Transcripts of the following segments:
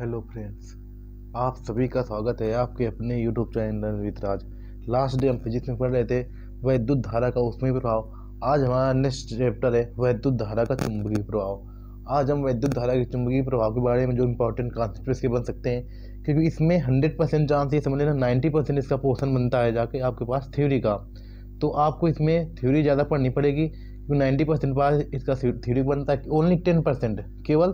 Hello friends, आप सभी का स्वागत है आपके अपने YouTube channel with Raj. Last day हम फिजिक्स में पढ़ रहे थे वैद्युत धारा का ऊष्मीय प्रभाव। आज हमारा नेक्स्ट चैप्टर है वैद्युत धारा का चुंबकीय प्रभाव। आज हम वैद्युत धारा के चुंबकीय प्रभाव के बारे में जो इंपॉर्टेंट कॉन्सेप्ट इसके बन सकते हैं, क्योंकि इसमें 100% चांस ये समझ लेना 90% इसका पोर्शन बनता है जाके आपके पास थ्योरी का। तो आपको इसमें थ्योरी ज़्यादा पढ़नी पड़ेगी, क्योंकि 90% पास इसका थ्योरी बनता है। ओनली 10%, केवल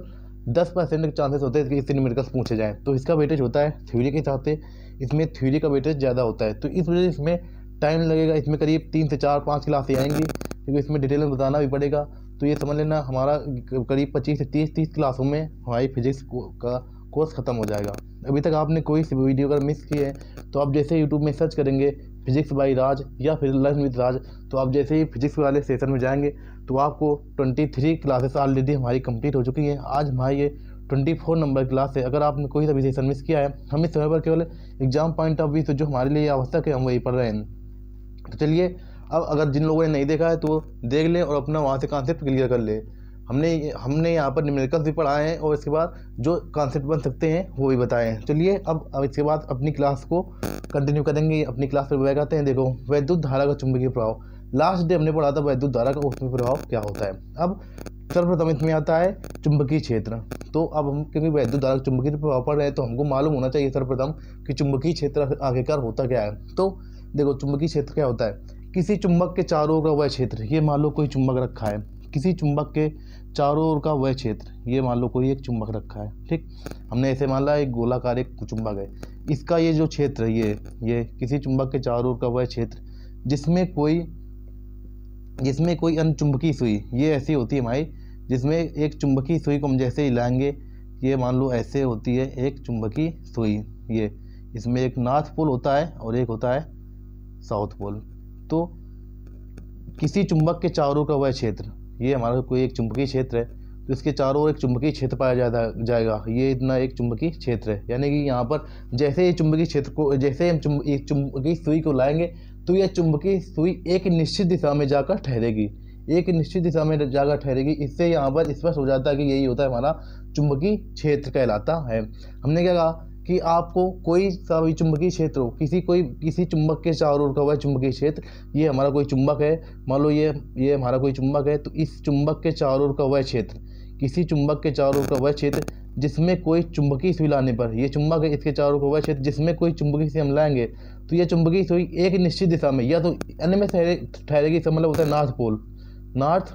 10% के चांसेस होते हैं कि इससे न्यूमेरिकल्स पूछे जाएँ, तो इसका वेटेज होता है थ्योरी के हिसाब से। इसमें थ्योरी का वेटेज ज़्यादा होता है, तो इस वजह से इसमें टाइम लगेगा। इसमें करीब 3 से 4-5 क्लासें आएंगी, क्योंकि इसमें डिटेल में बताना भी पड़ेगा। तो ये समझ लेना हमारा करीब 25 से 30 क्लासों में हमारी फिजिक्स का कोर्स ख़त्म हो जाएगा। अभी तक आपने कोई सी वीडियो अगर मिस की है तो आप जैसे यूट्यूब में सर्च करेंगे फिजिक्स बाई राज या फिर लर्न विद राज, तो आप जैसे ही फिजिक्स वाले सेशन में जाएंगे तो आपको 23 क्लासेस ऑलरेडी हमारी कंप्लीट हो चुकी हैं। आज हमारी ये 24 नंबर क्लास है। अगर आपने कोई सा भी सेशन मिस किया है, हम इस समय पर केवल एग्जाम पॉइंट ऑफ व्यू से जो हमारे लिए आवश्यक है हम वही पढ़ रहे हैं। तो चलिए, अब अगर जिन लोगों ने नहीं देखा है तो देख लें और अपना वहाँ से कॉन्सेप्ट क्लियर कर ले। हमने यहाँ पर न्यूमेरिकल्स भी पढ़ाए हैं और इसके बाद जो कॉन्सेप्ट बन सकते हैं वो भी बताए हैं। चलिए अब इसके बाद अपनी क्लास को कंटिन्यू करेंगे। अपनी क्लास पर बैठ आते हैं। देखो, वैद्युत धारा का चुंबकीय प्रभाव। लास्ट डे हमने पढ़ा था वैद्युत धारा का ऊष्मीय प्रभाव क्या होता है। अब सर्वप्रथम इसमें आता है चुंबकीय क्षेत्र। तो अब हम क्योंकि वैद्युत धारा चुंबकीय प्रभाव पढ़ रहे हैं तो हमको मालूम होना चाहिए सर्वप्रथम कि चुंबकीय क्षेत्र आखिरकार होता क्या है। तो देखो, चुंबकीय क्षेत्र क्या होता है? किसी चुंबक के चारों ओर का वह क्षेत्र, ये मान लो कोई चुंबक रखा है, किसी चुंबक के चारों ओर का वह क्षेत्र, ये मान लो कोई एक चुंबक रखा है, ठीक। हमने ऐसे मान ला एक गोलाकार एक चुंबक है, इसका ये जो क्षेत्र है ये किसी चुंबक के चारों ओर का वह क्षेत्र जिसमें कोई अन्य चुंबकीय सुई, ये ऐसी होती है हमारी, जिसमें एक चुंबकीय सुई को हम जैसे हिलाएंगे, ये मान लो ऐसे होती है एक चुंबकीय सुई। ये इसमें एक नॉर्थ पोल होता है और एक होता है साउथ पोल। तो किसी चुंबक के चारों का वह क्षेत्र, ये हमारा कोई एक चुंबकीय क्षेत्र है, तो इसके चारों ओर एक चुंबकीय क्षेत्र पाया जाएगा। ये इतना एक चुंबकीय क्षेत्र है, यानी कि यहाँ पर जैसे ही चुंबकीय क्षेत्र को, जैसे हम एक चुंबकीय सुई को लाएंगे तो यह चुंबकीय सुई एक निश्चित दिशा में जाकर ठहरेगी, एक निश्चित दिशा में जाकर ठहरेगी। इससे यहाँ पर स्पष्ट हो जाता है कि यही होता है हमारा चुंबकीय क्षेत्र कहलाता है। हमने क्या कहा कि आपको कोई सा भी चुंबकीय क्षेत्र हो, किसी चुंबक के चारों ओर का वह चुंबकीय क्षेत्र, ये हमारा कोई चुंबक है, मान लो ये हमारा कोई चुंबक है, तो इस चुंबक के चारों ओर का वह क्षेत्र, किसी चुंबक के चारों ओर का वह क्षेत्र जिसमें कोई चुंबकीय सुई लाने पर, ये चुंबक है, इसके चारों ओर का वह क्षेत्र जिसमें कोई चुंबकीय सुई हम लाएंगे तो यह चुंबकीय सुई एक निश्चित दिशा में या तो अन्य में ठहरेगी। इसका मतलब होता है नॉर्थ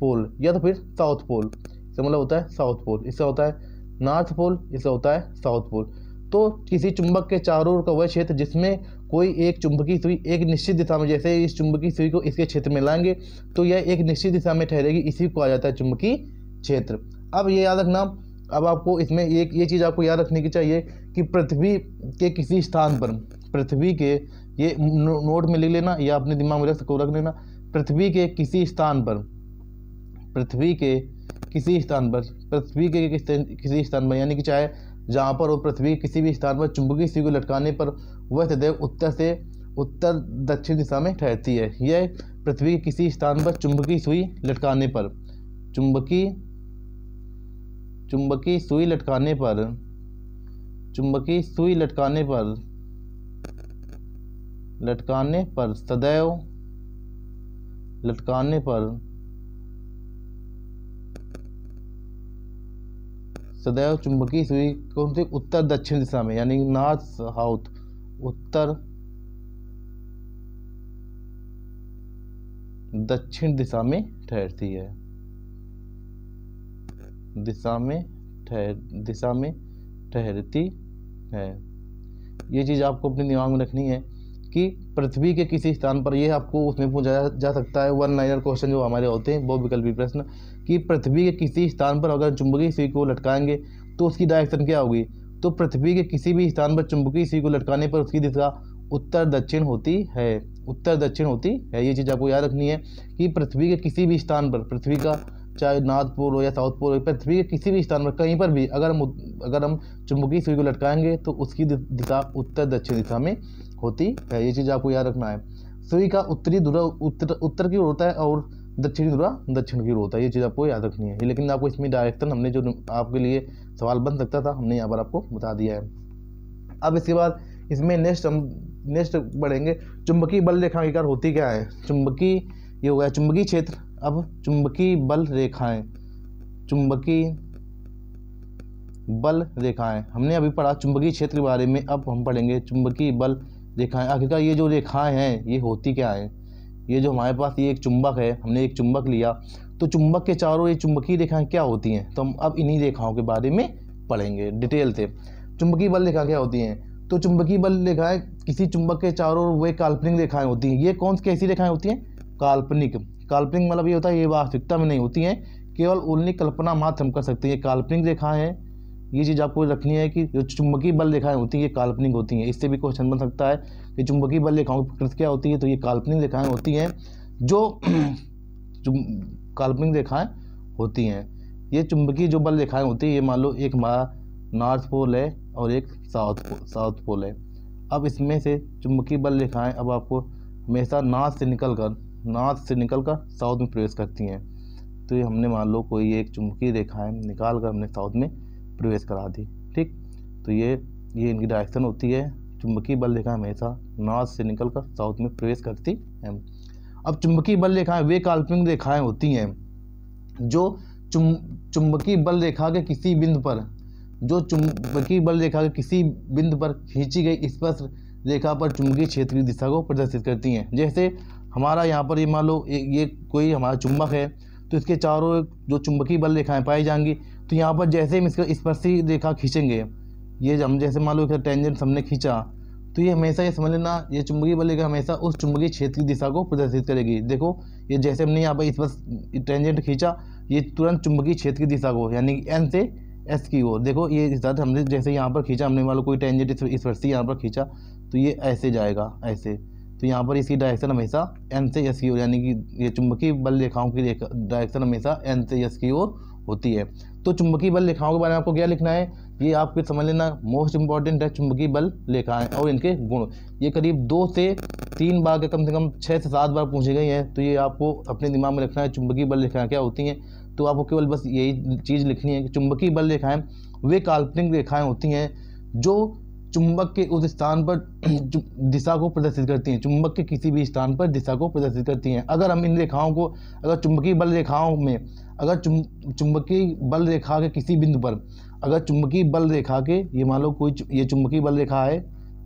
पोल या तो फिर साउथ पोल। इसका मतलब होता है साउथ पोल, इसका होता है नॉर्थ पोल, इसका होता है साउथ पोल। तो किसी चुंबक के चारों ओर का वह क्षेत्र जिसमें कोई एक चुंबकीय सुई एक निश्चित दिशा में, जैसे इस चुंबकीय सुई को इसके क्षेत्र में लाएंगे तो यह एक निश्चित दिशा में ठहरेगी, इसी को कहा जाता है चुंबकीय क्षेत्र। अब ये याद रखना, अब आपको इसमें ये चीज़ आपको याद रखने की चाहिए कि पृथ्वी के किसी स्थान पर, पृथ्वी के, ये नोट में लिख लेना या अपने दिमाग में रख लेना, पृथ्वी के किसी स्थान पर, पृथ्वी के किसी स्थान पर यानी कि चाहे जहाँ पर वो पृथ्वी किसी भी स्थान पर चुंबकीय सुई को लटकाने पर वह सदैव उत्तर से उत्तर दक्षिण दिशा में ठहरती है। यह पृथ्वी के किसी स्थान पर चुंबकीय सुई लटकाने पर, चुंबकीय सुई लटकाने पर सदैव चुंबकीय सुई कौन सी उत्तर दक्षिण दिशा में, यानी नॉर्थ साउथ, उत्तर दक्षिण दिशा में ठहरती है, दिशा में ठहरती है। ये चीज़ आपको अपने दिमाग में रखनी है कि पृथ्वी के किसी स्थान पर, ये आपको उसमें पूछा जा सकता है 1 लाइनर क्वेश्चन जो हमारे होते हैं, बहुविकल्पी प्रश्न, कि पृथ्वी के किसी स्थान पर अगर चुंबकीय सुई को लटकाएंगे तो उसकी डायरेक्शन क्या होगी। तो पृथ्वी के किसी भी स्थान पर चुंबकीय सुई को लटकाने पर उसकी दिशा उत्तर दक्षिण होती है, ये चीज़ आपको याद रखनी है कि पृथ्वी के किसी भी स्थान पर, पृथ्वी का चाहे नॉर्थ पोल हो या साउथ पोल हो, पृथ्वी के किसी भी स्थान पर कहीं पर भी अगर हम चुंबकीय सुई को लटकाएंगे तो उसकी दिशा उत्तर दक्षिण दिशा में होती है। ये चीज़ आपको याद रखना है। सुई का उत्तरी ध्रुव उत्तर की ओर होता है और दक्षिणी ध्रुव दक्षिण की ओर होता है, ये चीज़ आपको याद रखनी है। लेकिन आपको इसमें डायरेक्शन हमने जो आपके लिए सवाल बन सकता था, हमने यहाँ पर आपको बता दिया है। अब इसके बाद इसमें नेक्स्ट बढ़ेंगे, चुंबकीय बल रेखा आखिरकार होती क्या है। चुंबकीय, ये हो गया चुंबकीय क्षेत्र। अब चुंबकीय बल रेखाएं, चुंबकीय बल रेखाएं हमने अभी पढ़ा चुंबकीय क्षेत्र के बारे में। अब हम पढ़ेंगे चुंबकीय बल रेखाएं। आखिरकार ये जो रेखाएं हैं ये होती क्या है। ये जो हमारे पास ये एक चुंबक है, हमने एक चुंबक लिया, तो चुंबक के चारों ये चुंबकीय रेखाएं क्या होती हैं, तो हम अब इन्हीं रेखाओं के बारे में पढ़ेंगे डिटेल से। चुंबकीय बल रेखा क्या होती हैं, तो चुंबकीय बल रेखाएं किसी चुंबक के चारों ओर वे काल्पनिक रेखाएं होती हैं। ये कौन कैसी रेखाएं होती हैं, काल्पनिक। काल्पनिक मतलब ये होता है ये वास्तविकता में नहीं होती हैं, केवल उनकी कल्पना मात्र हम कर सकते हैं। ये काल्पनिक रेखाएं हैं, ये चीज़ आपको रखनी है कि जो चुंबकीय बल रेखाएं होती हैं ये काल्पनिक होती हैं। इससे भी क्वेश्चन बन सकता है कि चुंबकीय बल रेखाओं की प्रकृति क्या होती है, तो ये काल्पनिक रेखाएं होती हैं। जो काल्पनिक रेखाएं होती हैं, ये चुंबकीय जो बल रेखाएं होती है, ये मान लो एक हमारा नॉर्थ पोल है और एक साउथ पोल है। अब इसमें से चुंबकीय बल रेखाएं अब आपको हमेशा नॉर्थ से निकलकर साउथ में प्रवेश करती हैं। तो ये हमने मान लो कोई एक चुंबकीय रेखाएं निकाल कर हमने साउथ में प्रवेश करा दी, ठीक। तो ये इनकी डायरेक्शन होती है। चुंबकीय बल रेखाएं हमेशा नॉर्थ से निकलकर साउथ में प्रवेश करती हैं। अब चुंबकीय बल रेखाएं वे काल्पनिक रेखाएं होती हैं जो चुंबकीय बल रेखा के किसी बिंदु पर, जो चुंबकीय बल रेखा के किसी बिंदु पर खींची गई स्पर्श रेखा पर चुंबकीय क्षेत्र की दिशा को प्रदर्शित करती हैं। जैसे हमारा यहाँ पर ये मान लो ये कोई हमारा चुंबक है, तो इसके चारों जो चुंबकीय बल रेखाएं पाई जाएंगी, तो यहाँ पर जैसे हम इसका स्पर्शी रेखा खींचेंगे, ये हम जैसे मान लो टेंजेंट हमने खींचा, तो ये हमेशा ये समझ लेना ये चुंबकीय बल रेखा हमेशा उस चुंबकीय क्षेत्र की दिशा को प्रदर्शित करेगी। देखो ये जैसे हमने यहाँ पर स्पर्श टेंजेंट खींचा, ये तुरंत चुंबकीय क्षेत्र की दिशा को यानी एन से एस की ओर, देखो ये हिसाब हमने जैसे यहाँ पर खींचा, हमने मान लो कोई टेंजेंट स्पर्शी यहाँ पर खींचा, तो ये ऐसे जाएगा ऐसे, तो यहाँ पर इसकी डायरेक्शन हमेशा एन से एस की ओर, यानी कि ये चुंबकीय बल रेखाओं की डायरेक्शन हमेशा एन से एस की ओर होती है। तो चुंबकीय बल रेखाओं के बारे में आपको क्या लिखना है, ये आपको समझ लेना मोस्ट इंपॉर्टेंट है चुंबकीय बल रेखाएं और इनके गुण। ये करीब 2 से 3 बार के कम से कम 6 से 7 बार पूछी गई हैं, तो ये आपको अपने दिमाग में रखना है चुंबकीय बल रेखाएं क्या होती हैं। तो आपको केवल बस यही चीज़ लिखनी है कि चुंबकीय बल रेखाएं वे काल्पनिक रेखाएं होती हैं जो चुंबक के उस स्थान पर दिशा को प्रदर्शित करती हैं, चुंबक के किसी भी स्थान पर दिशा को प्रदर्शित करती हैं। अगर हम इन रेखाओं को, अगर चुंबकीय बल रेखाओं में, अगर चुंबकीय बल रेखा के किसी बिंदु पर, अगर चुंबकीय बल रेखा के, ये मान लो कोई ये चुंबकीय बल रेखा है,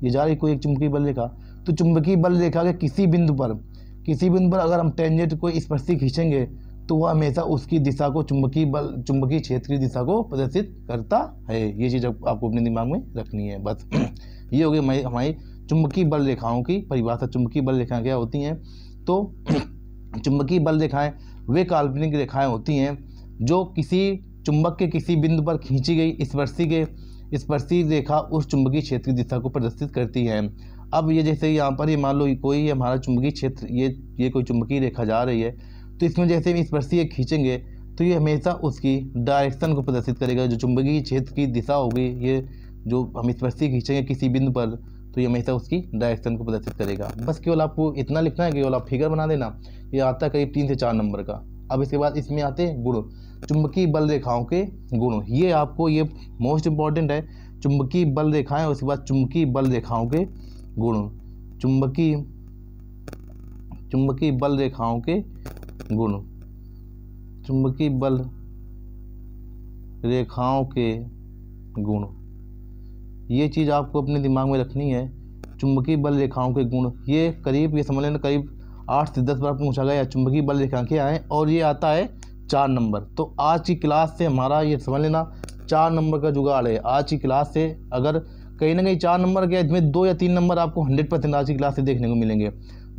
ये जा रही कोई एक चुंबकीय बल रेखा, तो चुंबकीय बल रेखा के किसी बिंदु पर अगर हम टेंजेंट को स्पर्शी खींचेंगे, तो वह हमेशा उसकी दिशा को चुंबकीय क्षेत्र की दिशा को प्रदर्शित करता है। ये चीज़ आपको अपने दिमाग में रखनी है बस। ये हो गई हमारी चुंबकीय बल रेखाओं की परिभाषा। चुंबकीय बल रेखाएं क्या होती हैं, तो चुंबकीय बल रेखाएं वे काल्पनिक रेखाएं होती हैं जो किसी चुंबक के किसी बिंदु पर खींची गई स्पर्शी रेखा उस चुंबकीय क्षेत्र की दिशा को प्रदर्शित करती है। अब ये जैसे यहाँ पर ये मान लो कोई हमारा चुंबकीय क्षेत्र, ये कोई चुंबकीय रेखा जा रही है, तो इसमें जैसे हम स्पर्शी खींचेंगे तो ये हमेशा उसकी डायरेक्शन को प्रदर्शित करेगा। जो चुंबकीय क्षेत्र की दिशा होगी, ये जो हम स्पर्शी खींचेंगे किसी बिंदु पर, तो ये हमेशा उसकी डायरेक्शन को प्रदर्शित करेगा। बस केवल आपको इतना लिखना है, केवल आप फिगर बना देना। ये आता है करीब 3 से 4 नंबर का। अब इसके बाद इसमें आते हैं गुण, चुंबकीय बल रेखाओं के गुण। ये आपको ये मोस्ट इंपॉर्टेंट है, चुंबकीय बल रेखाएं और उसके बाद चुंबकीय बल रेखाओं के गुण। चुंबकीय बल रेखाओं के गुण, चुंबकीय बल रेखाओं के गुण, ये चीज़ आपको अपने दिमाग में रखनी है। चुंबकीय बल रेखाओं के गुण, ये करीब, ये समझ लेना करीब 8 से 10 बार पूछा गया चुंबकीय बल रेखाएं क्या है, और ये आता है 4 नंबर। तो आज की क्लास से हमारा ये समझ लेना 4 नंबर का जुगाड़ है। आज की क्लास से अगर कहीं ना कहीं 4 नंबर के, इसमें 2 या 3 नंबर आपको 100% आज की क्लास से देखने को मिलेंगे।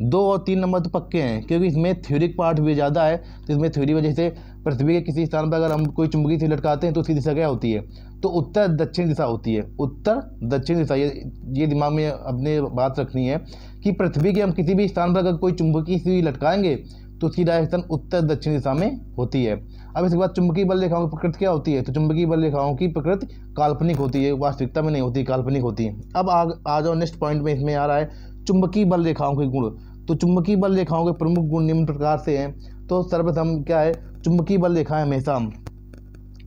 2 और 3 नंबर तो पक्के हैं, क्योंकि इसमें थ्योरिक पार्ट भी ज़्यादा है। तो इसमें थ्योरी वजह से पृथ्वी के किसी स्थान पर अगर हम कोई चुंबकीय से लटकाते हैं तो उसकी दिशा क्या होती है, तो उत्तर दक्षिण दिशा होती है। उत्तर दक्षिण दिशा, ये दिमाग में अपने बात रखनी है कि पृथ्वी के हम किसी भी स्थान पर अगर कोई चुंबकीय से लटकाएंगे तो उसकी डायरेक्शन उत्तर दक्षिण दिशा में होती है। अब इसके बाद चुंबकीय बल रेखाओं की प्रकृति क्या होती है, तो चुंबकीय बल रेखाओं की प्रकृति काल्पनिक होती है, वास्तविकता में नहीं होती, काल्पनिक होती है। अब आ जाओ नेक्स्ट पॉइंट में, इसमें आ रहा है चुंबकीय बल रेखाओं के गुण। तो चुंबकीय बल रेखाओं के प्रमुख गुण निम्न प्रकार से हैं। तो सर्वप्रथम क्या है, चुंबकीय बल रेखाएं हमेशा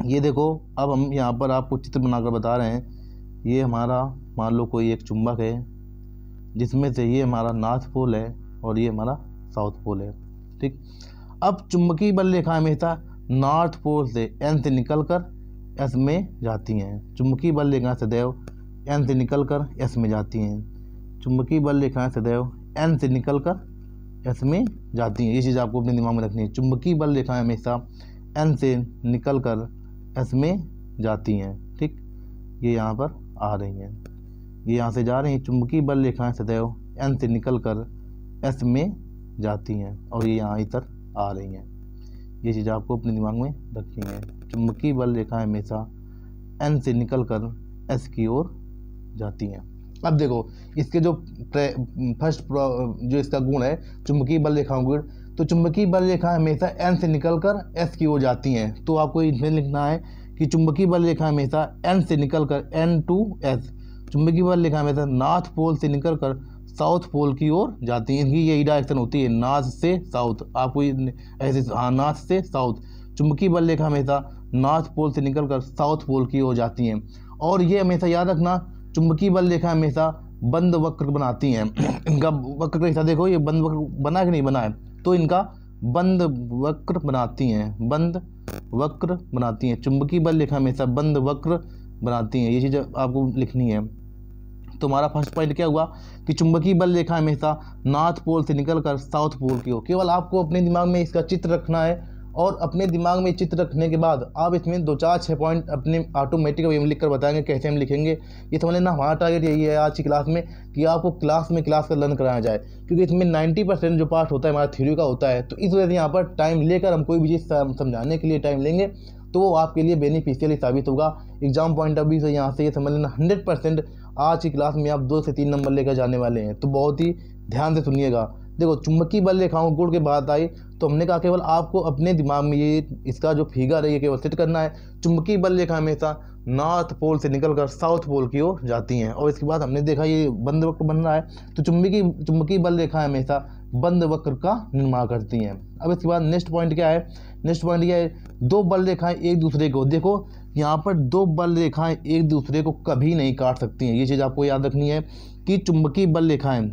ये देखो, अब हम यहाँ पर आपको चित्र बनाकर बता रहे हैं। ये हमारा मान लो कोई एक चुंबक है, जिसमें से ये हमारा नॉर्थ पोल है और ये हमारा साउथ पोल है। ठीक, अब चुंबकीय बल रेखा हमेशा नॉर्थ पोल से एन से निकलकर एस में जाती हैं। चुंबकीय बल रेखाएं सदैव एन से निकलकर एस में जाती हैं। चुंबकीय बल रेखाएं सदैव एन से निकलकर एस में जाती हैं। ये चीज़ आपको अपने दिमाग में रखनी है। चुंबकीय बल रेखाएं हमेशा एन से निकलकर एस में जाती हैं। ठीक, ये यहाँ पर आ रही हैं, ये यहाँ से जा रही हैं। चुंबकीय बल रेखाएं सदैव एन से निकलकर एस में जाती हैं और ये यहाँ इधर आ रही हैं। ये चीज़ आपको अपने दिमाग में रखनी है। चुंबकीय बल रेखाएं हमेशा एन से निकलकर एस की ओर जाती हैं। अब देखो, इसके जो फर्स्ट जो इसका गुण है चुंबकीय बल रेखाओं गुण, तो चुंबकीय बल रेखा हमेशा एन से निकलकर एस की ओर जाती हैं। तो आपको इसमें लिखना है कि चुंबकीय बल रेखा हमेशा एन से निकलकर एन टू एस, चुंबकीय बल रेखा हमेशा नॉर्थ पोल से निकलकर साउथ पोल की ओर जाती हैं। इनकी यही डायरेक्शन होती है, नॉर्थ से साउथ। आपको ऐसे, हाँ, नॉर्थ से साउथ। चुंबकीय बल रेखा हमेशा नॉर्थ पोल से निकलकर साउथ पोल की ओर जाती हैं। और ये हमेशा याद रखना, चुंबकीय बल रेखा हमेशा बंद वक्र बनाती हैं। इनका वक्र का हिस्सा देखो, ये बंद वक्र बना कि नहीं बना है, तो इनका बंद वक्र बनाती हैं, बंद वक्र बनाती हैं। चुंबकीय बल रेखा हमेशा बंद वक्र बनाती हैं। ये चीज़ आपको लिखनी है। तो हमारा फर्स्ट पॉइंट क्या हुआ कि चुंबकीय बल रेखा हमेशा नॉर्थ पोल से निकलकर साउथ पोल की ओर। केवल आपको अपने दिमाग में इसका चित्र रखना है और अपने दिमाग में चित्र रखने के बाद आप इसमें 2 4 6 पॉइंट अपने ऑटोमेटिक हम लिख कर बताएंगे कैसे हम लिखेंगे। ये समझ लेना, हमारा टारगेट यही है आज की क्लास में कि आपको क्लास का लर्न कराया जाए, क्योंकि इसमें 90% जो पार्ट होता है हमारा थ्योरी का होता है। तो इस वजह से यहाँ पर टाइम लेकर हम कोई भी चीज़ समझाने के लिए टाइम लेंगे तो वो आपके लिए बेनिफिशियल साबित होगा। एग्जाम पॉइंट ऑफ व्यू से यहाँ से ये समझ लेना 100% आज की क्लास में आप 2 से 3 नंबर लेकर जाने वाले हैं। तो बहुत ही ध्यान से सुनिएगा। देखो, चुंबकीय बल रेखाओं गुण के बात आई तो हमने कहा केवल आपको अपने दिमाग में ये इसका जो फिगर है ये केवल सेट करना है। चुंबकीय बल रेखा हमेशा नॉर्थ पोल से निकलकर साउथ पोल की ओर जाती हैं। और इसके बाद हमने देखा ये बंद वक्र बन रहा है, तो चुंबकीय बल रेखा हमेशा बंद वक्र का निर्माण करती हैं। अब इसके बाद नेक्स्ट पॉइंट क्या है, नेक्स्ट पॉइंट क्या है, 2 बल रेखाएं एक दूसरे को, देखो यहाँ पर 2 बल रेखाएं एक दूसरे को कभी नहीं काट सकती हैं। ये चीज़ आपको याद रखनी है कि चुंबकीय बल रेखाएं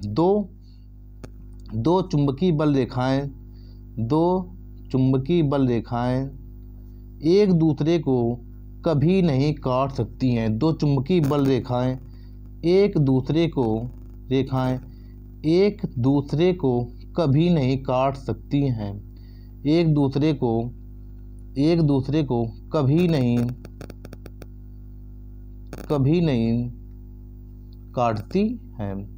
दो चुंबकीय बल रेखाएं एक दूसरे को कभी नहीं काट सकती हैं। 2 चुंबकीय बल रेखाएं एक दूसरे को कभी नहीं काट सकती हैं। एक दूसरे को कभी नहीं काटती हैं।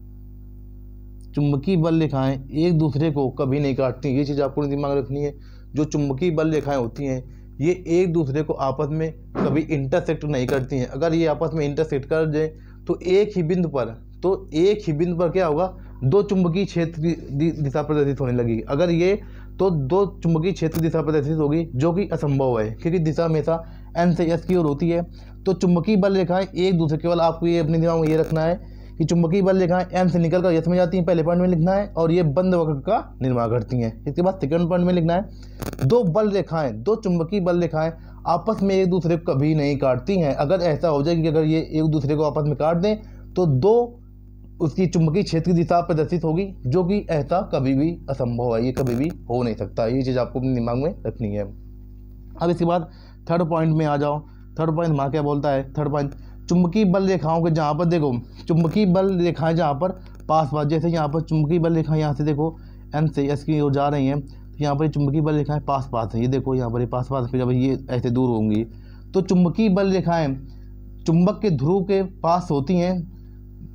चुंबकीय बल रेखाएं एक दूसरे को कभी नहीं काटती। ये चीज़ आपको दिमाग में रखनी है। जो चुंबकीय बल रेखाएं होती हैं ये एक दूसरे को आपस में कभी इंटरसेक्ट नहीं करती हैं। अगर ये आपस में इंटरसेक्ट कर जाए तो एक ही बिंदु पर क्या होगा, 2 चुंबकीय क्षेत्र की दिशा प्रदर्शित होने लगी। अगर ये तो 2 चुंबकीय क्षेत्र दिशा प्रदर्शित होगी, जो कि असंभव है क्योंकि दिशा हमेशा एन से एस की ओर होती है। तो चुंबकीय बल रेखाएं एक दूसरे, केवल आपको ये अपने दिमाग में ये रखना है कि चुंबकीय बल रेखाएं एन से निकलकर एस में जाती हैं, पहले पॉइंट में लिखना है, और ये बंद वक्र का निर्माण करती हैं। इसके बाद सेकंड पॉइंट में लिखना है 2 चुंबकीय बल रेखाएं आपस में एक दूसरे को कभी नहीं काटती हैं। अगर ऐसा हो जाए कि अगर ये एक दूसरे को आपस में काट दें तो 2 उसकी चुंबकीय क्षेत्र की दिशा प्रदर्शित होगी, जो कि ऐसा कभी भी असंभव है, ये कभी भी हो नहीं सकता। ये चीज़ आपको अपने दिमाग में रखनी है। अब इसके बाद थर्ड पॉइंट में आ जाओ। थर्ड पॉइंट हमारा क्या बोलता है, थर्ड पॉइंट चुंबकीय बल रेखाओं के, जहाँ पर देखो चुंबकीय बल रेखाएं जहाँ पर पास जैसे यहाँ पर चुंबकीय बल रेखाएं यहाँ से देखो एन से एस की ओर जा रही हैं, तो यहाँ पर चुंबकीय बल रेखाएं पास है। ये देखो यहाँ पर पास फिर जब ये ऐसे दूर होंगी तो चुंबकीय बल रेखाएं चुंबक के ध्रुव के पास होती हैं,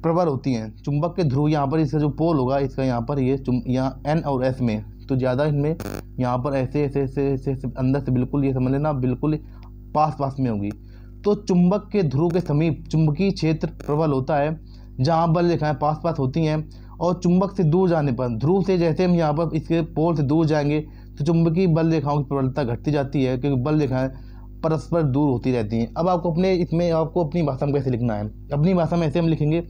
प्रबल होती हैं। चुंबक के ध्रुव यहाँ पर इसका जो पोल होगा इसका यहाँ पर ये यहाँ एन और एस में, तो ज़्यादा इनमें यहाँ पर ऐसे अंदर से बिल्कुल ये समझ लेना बिल्कुल पास में होगी। तो चुंबक के ध्रुव के समीप चुंबकीय क्षेत्र प्रबल होता है, जहाँ बल रेखाएं पास होती हैं। और चुंबक से दूर जाने पर, ध्रुव से जैसे हम यहाँ पर इसके पोल से दूर जाएंगे तो चुंबकीय बल रेखाओं की प्रबलता घटती जाती है, क्योंकि बल रेखाएं परस्पर दूर होती रहती हैं। अब आपको आपको अपनी भाषा में कैसे लिखना है, अपनी भाषा में ऐसे हम लिखेंगे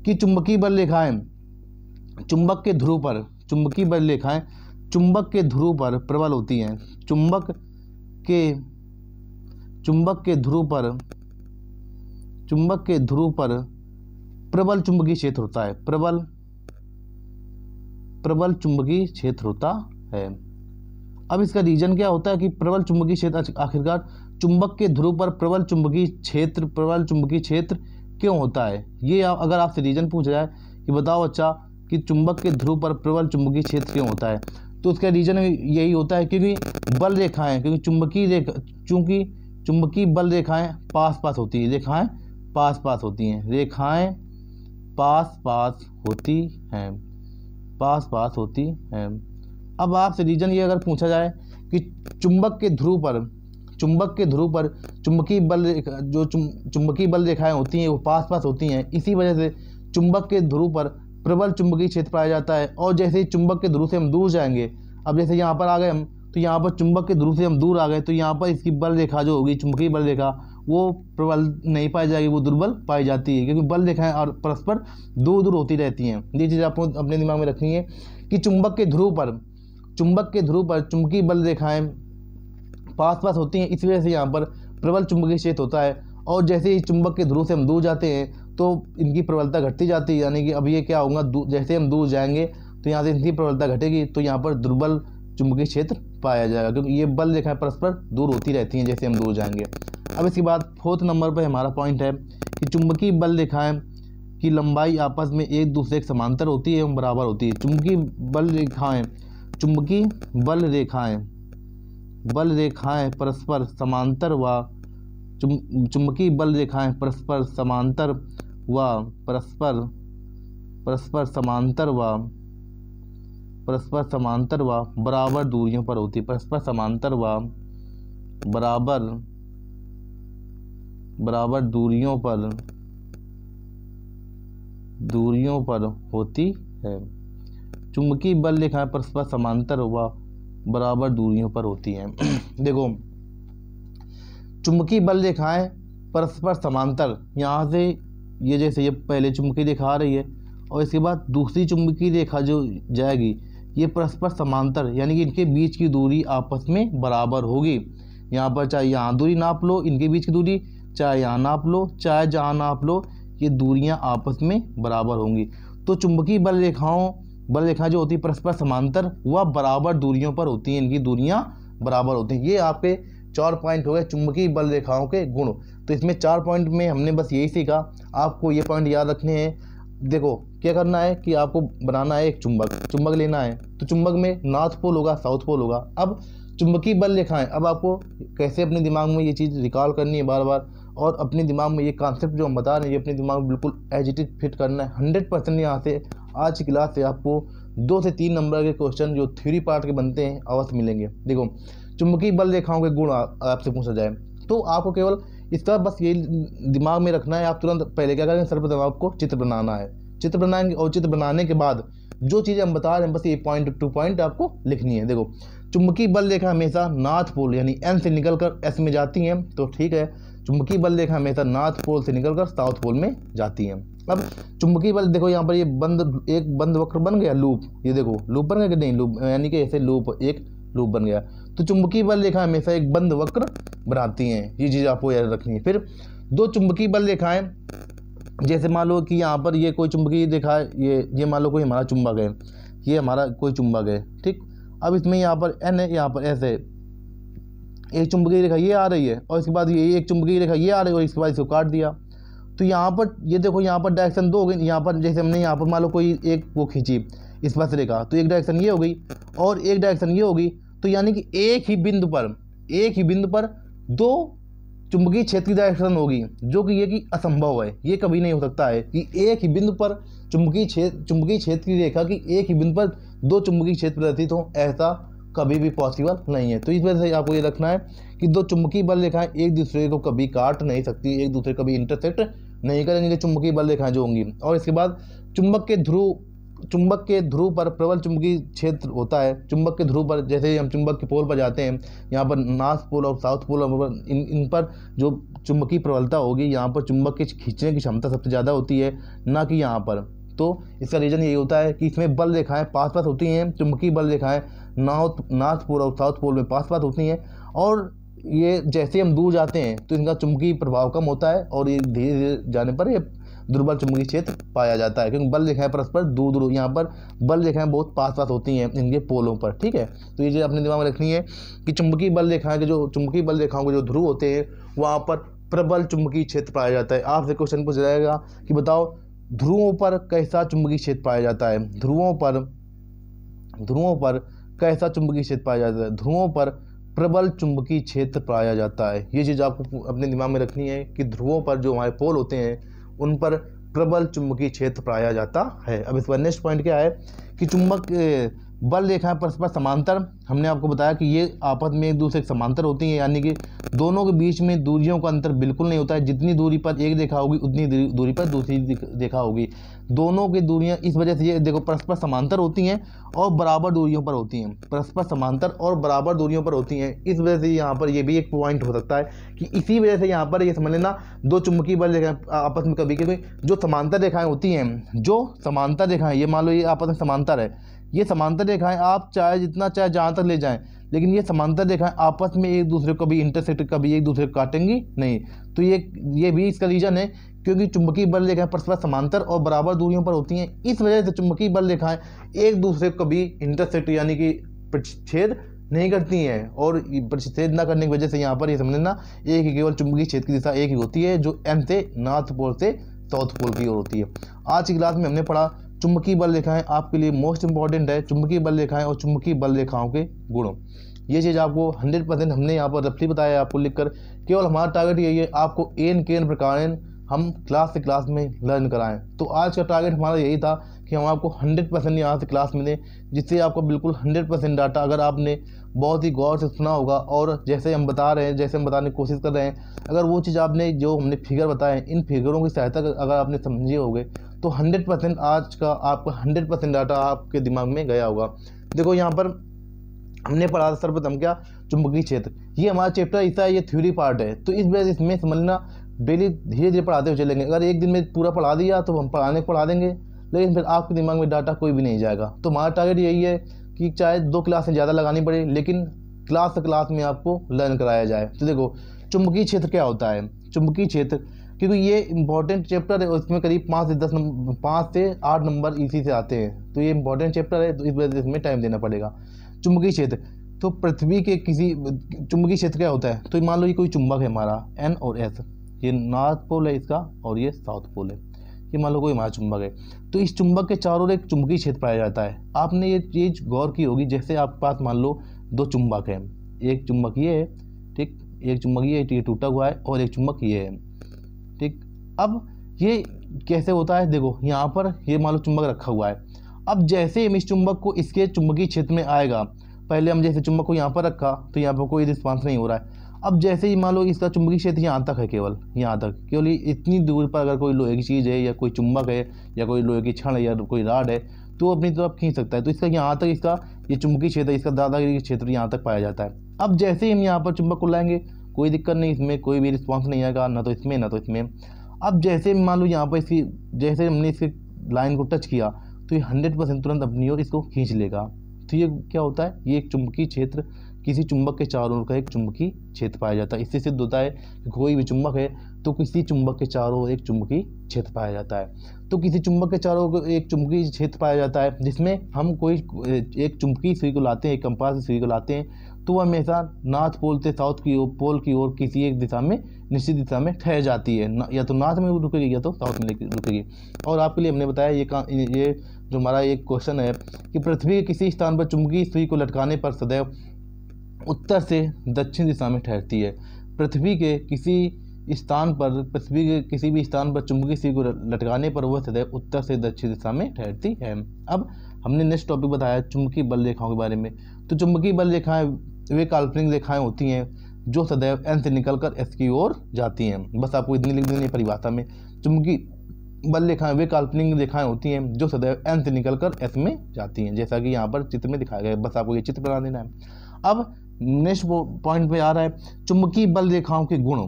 कि चुंबकीय बल रेखाएं चुंबक के ध्रुव पर प्रबल होती हैं। चुंबक के ध्रुव पर प्रबल चुंबकीय क्षेत्र होता है। प्रबल चुंबकीय क्षेत्र होता है। अब इसका रीजन क्या होता है कि प्रबल चुंबकीय क्षेत्र, आखिरकार चुंबक के ध्रुव पर प्रबल चुंबकीय क्षेत्र क्यों होता है। ये अगर आपसे रीजन पूछा जाए कि बताओ अच्छा कि चुंबक के ध्रुव पर प्रबल चुंबकीय क्षेत्र क्यों होता है, तो उसका रीजन यही होता है क्योंकि बल रेखाएं, क्योंकि चुंबकीय बल रेखाएं पास पास होती हैं। अब आपसे रीजन ये अगर पूछा जाए कि चुंबक के ध्रुव पर चुंबकीय बल रेखाएं होती हैं वो पास पास होती हैं, इसी वजह से चुंबक के ध्रुव पर प्रबल चुंबकीय क्षेत्र पाया जाता है। और जैसे ही चुंबक के ध्रुव से हम दूर जाएंगे, अब जैसे यहाँ पर आ गए हम, तो यहाँ पर चुंबक के ध्रुव से हम दूर आ गए, तो यहाँ पर इसकी बल रेखा जो होगी, चुंबकीय बल रेखा, वो प्रबल नहीं पाई जाएगी, वो दुर्बल पाई जाती है, क्योंकि बल रेखाएं और परस्पर दूर दूर होती रहती हैं। ये चीज़ आपको अपने दिमाग में रखनी है कि चुंबक के ध्रुव पर चुंबकीय बल रेखाएं पास पास होती हैं, इस वजह से यहाँ पर प्रबल चुंबकीय क्षेत्र होता है। और जैसे ही चुंबक के ध्रुव से हम दूर जाते हैं तो इनकी प्रबलता घटती जाती है, यानी कि अब ये क्या होगा, जैसे हम दूर जाएंगे तो यहाँ से इनकी प्रबलता घटेगी, तो यहाँ पर दुर्बल चुंबकीय क्षेत्र पाया जाएगा, क्योंकि ये बल रेखाएं परस्पर दूर होती रहती हैं जैसे हम दूर जाएंगे। अब इसके बाद 4th नंबर पर हमारा पॉइंट है कि चुंबकीय बल रेखाएं की लंबाई आपस में एक दूसरे के समांतर होती है एवं बराबर होती है। चुंबकीय बल रेखाएं परस्पर समांतर व बराबर दूरियों पर होती है। बराबर दूरियों पर होती है। चुंबकीय बल रेखाएं परस्पर समांतर व बराबर दूरियों पर होती हैं। देखो, चुंबकीय बल रेखाएं परस्पर समांतर, यहाँ से ये जैसे ये पहले चुंबकीय रेखा आ रही है और इसके बाद दूसरी चुंबकीय रेखा जो जाएगी, ये परस्पर समांतर, यानी कि इनके बीच की दूरी आपस में बराबर होगी। यहाँ पर चाहे यहाँ दूरी नाप लो, इनके बीच की दूरी चाहे यहाँ नाप लो, चाहे जहाँ नाप लो, ये दूरियाँ आपस में बराबर होंगी। तो चुंबकीय बल रेखाएं जो होती है परस्पर समांतर व बराबर दूरियों पर होती हैं, इनकी दूरियां बराबर होती हैं। ये आपके 4 पॉइंट हो गए चुंबकीय बल रेखाओं के गुण। तो इसमें 4 पॉइंट में हमने बस यही सीखा, आपको ये पॉइंट याद रखने हैं। देखो क्या करना है कि आपको बनाना है एक चुंबक लेना है, तो चुंबक में नॉर्थ पोल होगा, साउथ पोल होगा। अब चुंबकीय बल रेखाएं, अब आपको कैसे अपने दिमाग में ये चीज़ रिकॉल करनी है बार बार, और अपने दिमाग में ये कॉन्सेप्ट जो हम बता रहे हैं ये अपने दिमाग में बिल्कुल एज इट इज फिट करना है 100%। यहाँ से आज की क्लास से आपको 2 से 3 नंबर के क्वेश्चन जो थ्योरी पार्ट के बनते हैं अवश्य मिलेंगे। देखो, चुंबकीय बल रेखाओं के गुण आपसे पूछा जाए तो आपको केवल इसका बस ये दिमाग में रखना है। आप तुरंत पहले क्या करेंगे, सर्वप्रथम आपको चित्र बनाना है। चित्र बनाएंगे और चित्र बनाने के बाद जो चीज़ें हम बता रहे हैं बस ये पॉइंट टू पॉइंट आपको लिखनी है। देखो, चुंबकीय बल रेखा हमेशा नॉर्थ पोल यानी एन से निकलकर एस में जाती हैं, तो ठीक है, चुंबकीय बल रेखा हमेशा नॉर्थ पोल से निकलकर साउथ पोल में जाती हैं। अब चुंबकीय बल देखो यहाँ पर ये एक बंद वक्र बन गया, लूप, ये देखो लूप बन गया कि नहीं, लूप यानी कि ऐसे एक लूप बन गया। तो चुंबकीय बल रेखा हमेशा एक बंद वक्र बनाती हैं, ये चीज़ आपको याद रखनी है। फिर 2 चुंबकीय बल रेखाएं, जैसे मान लो कि यहाँ पर ये कोई चुंबकीय रेखा है, ये मान लो कोई हमारा चुंबक है, ये हमारा कोई चुंबक है, ठीक। अब इसमें यहाँ पर एन है, यहाँ पर ऐसे एक चुंबकीय रेखा ये आ रही है और इसके बाद ये एक चुंबकीय रेखा ये आ रही है और इसके बाद इसको काट दिया। तो यहाँ पर ये देखो, यहाँ पर डायरेक्शन 2 हो गई। यहाँ पर जैसे हमने यहाँ पर मान लो कोई एक वो खींची स्पर्श रेखा, तो एक डायरेक्शन ये हो गई और एक डायरेक्शन ये होगी। तो यानी कि एक ही बिंदु पर 2 चुंबकीय क्षेत्र की डायरेक्शन होगी, जो कि ये कि असंभव है, ये कभी नहीं हो सकता है कि एक ही बिंदु पर चुंबकीय क्षेत्र की रेखा की एक ही बिंदु पर 2 चुंबकीय क्षेत्र प्रदर्शित हो, ऐसा कभी भी पॉसिबल नहीं है। तो इस वजह से आपको ये रखना है कि 2 चुंबकीय बल रेखाएं एक दूसरे को कभी काट नहीं सकती, एक दूसरे कभी इंटरसेक्ट नहीं करेंगे चुंबकीय बल रेखाएं जो होंगी। और इसके बाद चुंबक के ध्रुव पर प्रबल चुंबकीय क्षेत्र होता है। चुंबक के ध्रुव पर जैसे हम चुंबक के पोल पर जाते हैं, यहाँ पर नॉर्थ पोल और साउथ पोल इन पर जो चुंबकीय प्रबलता होगी, यहाँ पर चुंबक के खींचने की क्षमता सबसे ज़्यादा होती है, ना कि यहाँ पर। तो इसका रीज़न यही होता है कि इसमें बल रेखाएं पास पास होती हैं, चुंबकीय बल रेखाएं नॉर्थ पोल और साउथ पोल में पास पास होती हैं। और ये जैसे हम दूर जाते हैं तो इनका चुंबकीय प्रभाव कम होता है और ये धीरे धीरे जाने पर ये दुर्बल चुंबकीय क्षेत्र पाया जाता है, क्योंकि बल रेखाएं परस्पर दूर दूर, यहाँ पर बल रेखाएं बहुत पास पास होती हैं इनके पोलों पर। ठीक है, तो ये चीज़ अपने दिमाग में रखनी है कि चुंबकीय बल रेखाएं के जो चुंबकीय बल रेखाओं के जो ध्रुव होते हैं वहाँ पर प्रबल चुंबकीय क्षेत्र पाया जाता है। आपसे क्वेश्चन पूछा जाएगा कि बताओ ध्रुवों पर कैसा चुंबकीय क्षेत्र पाया जाता है, ध्रुवों पर कैसा चुंबकीय क्षेत्र पाया जाता है, ध्रुवों पर प्रबल चुंबकीय क्षेत्र पाया जाता है। ये चीज़ आपको अपने दिमाग में रखनी है कि ध्रुवों पर जो हमारे पोल होते हैं उन पर प्रबल चुंबकीय क्षेत्र पाया जाता है। अब इस पर नेक्स्ट पॉइंट क्या है कि चुंबक बल रेखाएं परस्पर समांतर, हमने आपको बताया कि ये आपस में एक दूसरे के समांतर होती हैं, यानी कि दोनों के बीच में दूरियों का अंतर बिल्कुल नहीं होता है। जितनी दूरी पर एक रेखा होगी उतनी दूरी पर दूसरी रेखा होगी। दोनों की दूरियां इस वजह से ये देखो परस्पर समांतर होती हैं और बराबर दूरियों पर होती हैं, परस्पर समांतर और बराबर दूरियों पर होती हैं। इस वजह से यहाँ पर ये भी एक पॉइंट हो सकता है कि इसी वजह से यहाँ पर ये समझ लेना दो चुंबकीय बल रेखाएं आपस में कभी कभी जो समांतर रेखाएं होती हैं, जो समांतर रेखाएं, ये मान लो ये आपस में समांतर है, ये समांतर रेखाएं आप चाहे जितना चाहे जहाँ तक ले जाएं, लेकिन ये समांतर रेखाएं आपस में एक दूसरे को कभी इंटरसेक्ट कभी एक दूसरे को काटेंगी नहीं। तो ये भी इसका रीजन है क्योंकि चुंबकीय बल रेखाएं परस्पर समांतर और बराबर दूरियों पर होती हैं। इस वजह से चुंबकीय बल रेखाएं एक दूसरे को कभी इंटरसेक्ट यानी कि प्रतिच्छेद नहीं करती हैं, और प्रतिच्छेद न करने की वजह से यहाँ पर ये समझना एक ही केवल चुंबकीय क्षेत्र की दिशा एक ही होती है, जो एन से नॉर्थ पोल से साउथ पोल की ओर होती है। आज की क्लास में हमने पढ़ा चुंबकीय बल रेखाएं आपके लिए मोस्ट इंपॉर्टेंट है, चुंबकीय बल रेखाएं और चुंबकीय बल रेखाओं के गुण। ये चीज़ आपको 100% हमने यहाँ पर रफली बताया है आपको लिखकर। केवल हमारा टारगेट यही है आपको एन केन प्रकार हम क्लास से क्लास में लर्न कराएं। तो आज का टारगेट हमारा यही था कि हम आपको 100% यहाँ से क्लास में दें, जिससे आपको बिल्कुल 100% डाटा, अगर आपने बहुत ही गौर से सुना होगा और जैसे हम बता रहे हैं, जैसे हम बताने की कोशिश कर रहे हैं, अगर वो चीज़ आपने जो हमने फिगर बताए इन फिगरों की सहायता अगर आपने समझे होगे तो 100% आज का आपका 100% डाटा आपके दिमाग में गया होगा। देखो यहाँ पर हमने पढ़ा था सर्वप्रथम क्या, चुंबकीय क्षेत्र। ये हमारा चैप्टर ऐसा है, ये थ्योरी पार्ट है, तो इस वजह से इसमें समझना डेली धीरे धीरे पढ़ाते हुए चलेंगे। अगर एक दिन में पूरा पढ़ा दिया तो हम पढ़ा देंगे, लेकिन फिर आपके दिमाग में डाटा कोई भी नहीं जाएगा। तो हमारा टारगेट यही है कि चाहे 2 क्लासें ज़्यादा लगानी पड़े, लेकिन क्लास से क्लास में आपको लर्न कराया जाए। तो देखो चुंबकीय क्षेत्र क्या होता है, चुंबकीय क्षेत्र, क्योंकि ये इंपॉर्टेंट चैप्टर है और इसमें करीब 5 से 8 नंबर इसी से आते हैं, तो ये इंपॉर्टेंट चैप्टर है, तो इस वजह से इसमें टाइम देना पड़ेगा। चुंबकीय क्षेत्र, तो पृथ्वी के किसी चुंबकीय क्षेत्र क्या होता है, तो मान लो ये कोई चुंबक है हमारा एन और एस, ये नॉर्थ पोल है इसका और ये साउथ पोल है, ये मान लो कोई हमारा चुंबक है, तो इस चुंबक के चारों ओर एक चुंबकीय क्षेत्र पाया जाता है। आपने ये चीज़ गौर की होगी, जैसे आपके पास मान लो 2 चुंबक हैं, एक चुंबक ये है, ठीक, एक चुंबक ये टूटा हुआ है और एक चुंबक ये है, ठीक। अब ये कैसे होता है, देखो यहाँ पर ये मान लो चुंबक रखा हुआ है। अब जैसे हम इस चुंबक को इसके चुंबकीय क्षेत्र में आएगा, पहले हम जैसे चुंबक को यहाँ पर रखा तो यहाँ पर कोई रिस्पांस नहीं हो रहा है। अब जैसे ही मान लो इसका चुंबकीय क्षेत्र यहाँ तक है, केवल यहाँ तक, केवल इतनी दूर पर अगर कोई लोहे की चीज़ है या कोई चुंबक है या कोई लोहे की छड़ है या कोई राड है तो अपनी तरफ खींच सकता है। तो इसका यहाँ तक इसका ये चुंबकीय क्षेत्र, इसका दादागिरी क्षेत्र यहाँ तक पाया जाता है। अब जैसे ही हम यहाँ पर चुंबक को लाएंगे कोई दिक्कत नहीं, इसमें कोई भी रिस्पॉन्स नहीं आएगा, ना तो इसमें ना तो इसमें। अब जैसे मान लो यहाँ पर इसकी जैसे हमने इसके लाइन को टच किया तो ये 100% तुरंत अपनी ओर इसको खींच लेगा। तो ये क्या होता है, ये एक चुंबकीय क्षेत्र, किसी चुंबक के चारों ओर का एक चुंबकीय क्षेत्र पाया जाता है। इससे सिद्ध होता है कि कोई भी चुंबक है तो किसी चुंबक के चारों ओर एक चुंबकीय क्षेत्र पाया जाता है। तो किसी चुंबक के चारों ओर एक चुंबकीय क्षेत्र पाया जाता है जिसमें हम कोई एक चुंबकीय सुई को लाते हैं, एक कंपास की सुई को लाते हैं, तो वह हमेशा नॉर्थ पोल से साउथ की ओर पोल की ओर किसी एक दिशा में, निश्चित दिशा में ठहर जाती है, या तो नॉर्थ में रुकेगी या तो साउथ में रुकेगी। और आपके लिए हमने बताया ये जो हमारा एक क्वेश्चन है कि पृथ्वी के किसी स्थान पर चुंबकीय सुई को लटकाने पर सदैव उत्तर से दक्षिण दिशा में ठहरती है। पृथ्वी के किसी भी स्थान पर चुंबकीय सुई को लटकाने पर वह सदैव उत्तर से दक्षिण दिशा में ठहरती है। अब हमने नेक्स्ट टॉपिक बताया चुंबकीय बल रेखाओं के बारे में। तो चुंबकीय बल रेखाएं वे काल्पनिक रेखाएं होती हैं जो सदैव एन से निकलकर एस की ओर जाती हैं। बस आपको इतनी लिख देनी है परिभाषा में, चुंबकीय बल रेखाएं वे काल्पनिक रेखाएं होती हैं जो सदैव एन से निकलकर एस में जाती हैं, जैसा कि यहाँ पर चित्र में दिखाया गया है। बस आपको ये चित्र बना देना है। अब नेक्स्ट पॉइंट पे आ रहा है चुंबकीय बल रेखाओं के गुण।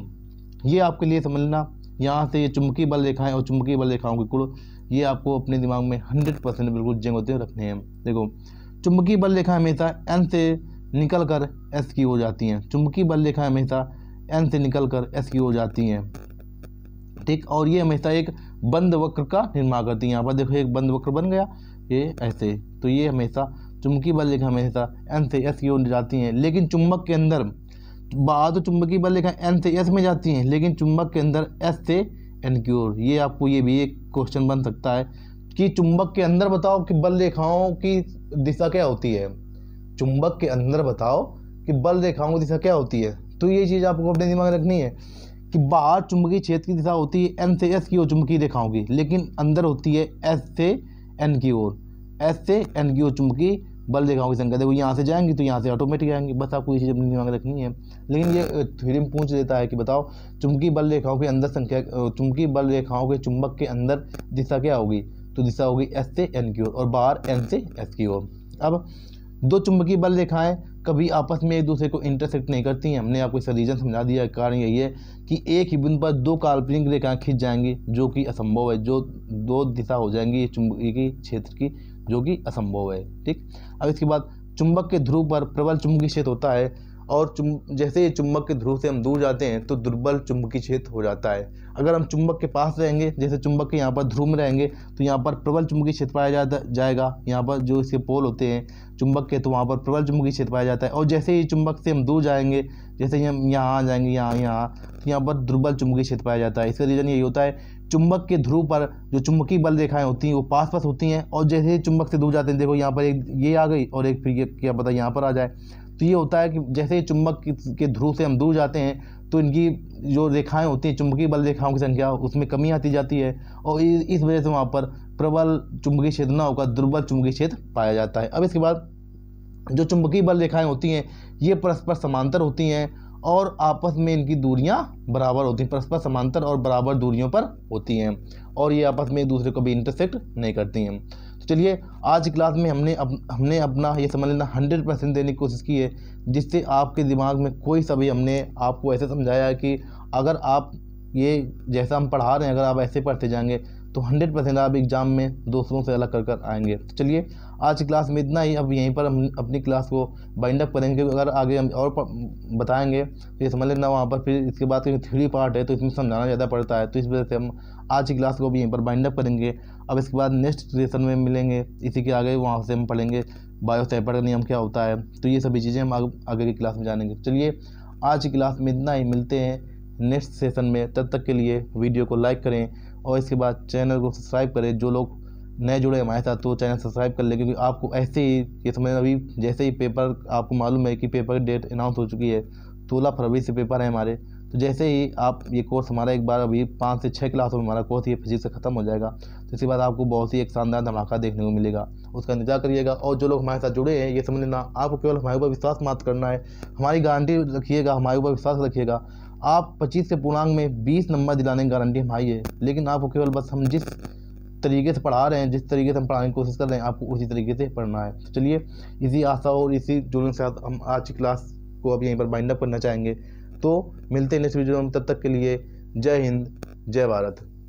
ये आपके लिए समझना, यहाँ से ये चुंबकीय बल रेखाएं और चुंबकीय बल रेखाओं के गुण ये आपको अपने दिमाग में 100% बिल्कुल जंग होते रखने हैं। देखो चुंबकीय बल रेखा हमेशा एन से निकल कर एस की हो जाती हैं। चुंबकीय बल रेखाएं हमेशा एन से निकल कर एस की हो जाती हैं, ठीक। और ये हमेशा एक बंद वक्र का निर्माण करती है। यहाँ पर देखो एक बंद वक्र बन गया, ये ऐसे। तो ये हमेशा चुंबकीय बल रेखा हमेशा एन से एस की ओर जाती हैं, लेकिन चुंबक के अंदर तो चुंबकीय बल रेखा एन से एस में जाती हैं, लेकिन चुंबक के अंदर एस से एन की ओर। ये आपको ये भी एक क्वेश्चन बन सकता है कि चुंबक के अंदर बताओ कि बल रेखाओं की दिशा क्या होती है। चुंबक के अंदर बताओ कि बल रेखाओं की दिशा क्या होती है। तो ये चीज़ आपको अपने दिमाग में रखनी है कि बाहर चुंबकीय क्षेत्र की दिशा होती है एन से एस की ओर चुंबकीय रेखाओं की, लेकिन अंदर होती है एस से एन की ओर। एस से एन की ओर चुंबकीय बल रेखाओं की संख्या देखो यहाँ से जाएंगी तो यहाँ से ऑटोमेटिक आएंगी। बस आपको ये चीज़ अपने दिमाग में रखनी है। लेकिन ये थ्योरी में पूछ देता है कि बताओ चुंबकीय बल रेखाओं के अंदर संख्या, चुंबकीय बल रेखाओं के चुंबक के अंदर दिशा क्या होगी। तो दिशा होगी एस से एन की ओर और बाहर एन से एस की ओर। अब दो चुंबकीय बल रेखाएं कभी आपस में एक दूसरे को इंटरसेक्ट नहीं करती हैं। हमने आपको इसका रीजन समझा दिया। कारण यही है कि एक ही बिंदु पर दो काल्पनिक रेखाएं खींच जाएंगी, जो कि असंभव है। जो दो दिशा हो जाएंगी चुंबकीय क्षेत्र की, जो कि असंभव है, ठीक। अब इसके बाद चुंबक के ध्रुव पर प्रबल चुंबकीय क्षेत्र होता है, और जैसे ही चुंबक के ध्रुव से हम दूर जाते हैं तो दुर्बल चुंबकीय क्षेत्र हो जाता है। अगर हम चुंबक के पास रहेंगे, जैसे चुंबक के यहाँ पर ध्रुव में रहेंगे, तो यहाँ पर प्रबल चुंबकीय क्षेत्र पाया जाएगा। यहाँ पर जो इसके पोल होते हैं चुंबक के, तो वहाँ पर प्रबल चुंबकीय क्षेत्र पाया जाता है। और जैसे ही चुंबक से हम दूर जाएंगे, जैसे ही हम यहाँ आ जाएंगे, यहाँ तो यहाँ पर दुर्बल चुंबकीय क्षेत्र पाया जाता है। इसका रीज़न यही होता है, चुंबक के ध्रुव पर जो चुंबकीय बल रेखाएं होती हैं वो पास पास होती हैं, और जैसे ही चुंबक से दूर जाते हैं, देखो यहाँ पर एक ये आ गई और एक फिर ये क्या पता यहाँ पर आ जाए। तो ये होता है कि जैसे ही चुंबक के ध्रुव से हम दूर जाते हैं तो इनकी जो रेखाएं होती हैं चुंबकीय बल रेखाओं की संख्या उसमें कमी आती जाती है, और इस वजह से वहाँ पर प्रबल चुंबकीय क्षेत्र न होकर दुर्बल चुंबकीय क्षेत्र पाया जाता है। अब इसके बाद जो चुंबकीय बल रेखाएं होती हैं ये परस्पर समांतर होती हैं और आपस में इनकी दूरियां बराबर होती हैं, परस्पर समांतर और बराबर दूरियों पर होती हैं, और ये आपस में एक दूसरे को भी इंटरसेक्ट नहीं करती हैं। तो चलिए आज की क्लास में हमने अपना ये समझ लेना 100% देने की कोशिश की है, जिससे आपके दिमाग में कोई सा भी, हमने आपको ऐसे समझाया है कि अगर आप ये जैसा हम पढ़ा रहे हैं अगर आप ऐसे पढ़ते जाएंगे तो 100% आप एग्ज़ाम में दूसरों से अलग कर आएंगे। तो चलिए आज की क्लास में इतना ही। अब यहीं पर हम अपनी क्लास को बाइंड अप करेंगे। अगर आगे हम और बताएंगे तो ये समझ लेना वहाँ पर फिर इसके बाद थ्योरी पार्ट है तो इसमें समझाना ज़्यादा पड़ता है, तो इस वजह से हम आज की क्लास को भी यहीं पर बाइंड अप करेंगे। अब इसके बाद नेक्स्ट सेशन में मिलेंगे, इसी के आगे वहाँ से हम पढ़ेंगे बायो सेपर्ट का नियम क्या होता है। तो ये सभी चीज़ें हम आगे की क्लास में जानेंगे। चलिए आज की क्लास में इतना ही, मिलते हैं नेक्स्ट सेशन में। तब तक के लिए वीडियो को लाइक करें और इसके बाद चैनल को सब्सक्राइब करें। जो लोग नए जुड़े हमारे साथ तो चैनल सब्सक्राइब कर ले, क्योंकि आपको ऐसे ही ये समझ, अभी जैसे ही पेपर आपको मालूम है कि पेपर की डेट अनाउंस हो चुकी है, 16 फरवरी से पेपर है हमारे। तो जैसे ही आप ये कोर्स हमारा एक बार अभी 5 से 6 क्लासों में हमारा कोर्स ये फिजिक्स से ख़त्म हो जाएगा, तो इसके बाद आपको बहुत ही एक शानदार धमाका देखने को मिलेगा, उसका इंतजार करिएगा। और जो लोग हमारे साथ जुड़े हैं ये समझ लेना, आपको केवल हमारे ऊपर विश्वास मात्र करना है, हमारी गारंटी रखिएगा, हमारे ऊपर विश्वास रखिएगा। आप 25 के पूर्णांक में 20 नंबर दिलाने की गारंटी हमारी है, लेकिन आपको केवल बस हम जिस तरीके से पढ़ा रहे हैं, जिस तरीके से हम पढ़ाने की कोशिश कर रहे हैं, आपको उसी तरीके से पढ़ना है। तो चलिए इसी आशा और इसी जुनून के साथ हम आज की क्लास को अब यहीं पर बाइंड अप करना चाहेंगे। तो मिलते हैं नेक्स्ट वीडियो में, तब तक के लिए जय हिंद, जय भारत।